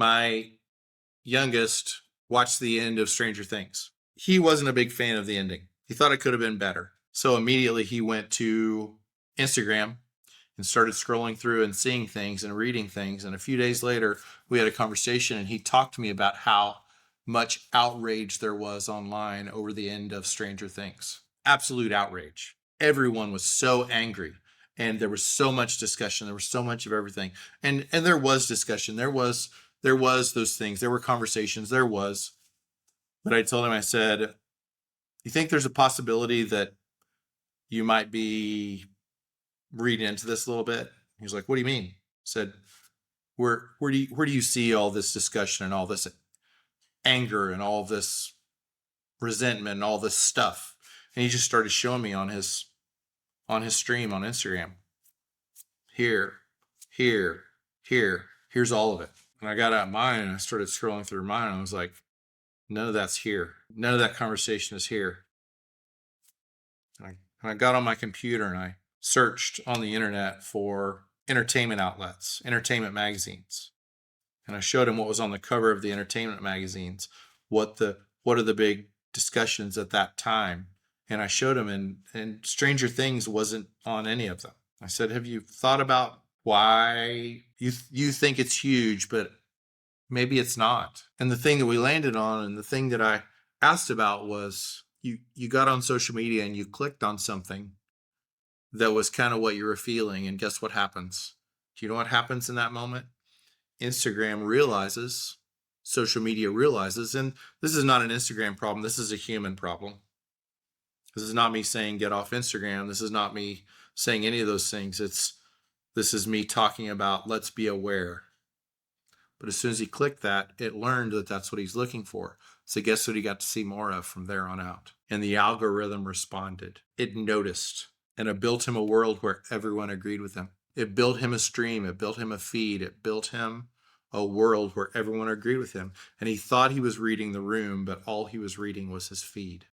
My youngest watched the end of Stranger Things. He wasn't a big fan of the ending. He thought it could have been better. So immediately he went to Instagram and started scrolling through and seeing things and reading things. And a few days later, we had a conversation and he talked to me about how much outrage there was online over the end of Stranger Things. Absolute outrage. Everyone was so angry and there was so much discussion. There was so much of everything. And there was discussion. There was those things. There were conversations. There was. But I told him, I said, you think there's a possibility that you might be reading into this a little bit? He was like, what do you mean? I said, where do you see all this discussion and all this anger and all this resentment and all this stuff? And he just started showing me on his stream on Instagram. Here, here, here's all of it. And I got out mine and I started scrolling through mine and I was like, none of that's here. None of that conversation is here. And I got on my computer and I searched on the internet for entertainment outlets, entertainment magazines. And I showed him what was on the cover of the entertainment magazines, what are the big discussions at that time. And I showed him, and Stranger Things wasn't on any of them. I said, have you thought about why you think it's huge, but maybe it's not? And the thing that we landed on and the thing that I asked about was you got on social media and you clicked on something that was kind of what you were feeling. And guess what happens? Do you know what happens in that moment? Instagram realizes, social media realizes, and this is not an Instagram problem. This is a human problem. This is not me saying get off Instagram. This is not me saying any of those things. This is me talking about let's be aware. But as soon as he clicked that, it learned that that's what he's looking for. So guess what he got to see more of from there on out? And the algorithm responded. It noticed, and it built him a world where everyone agreed with him. It built him a stream. It built him a feed. It built him a world where everyone agreed with him. And he thought he was reading the room, but all he was reading was his feed.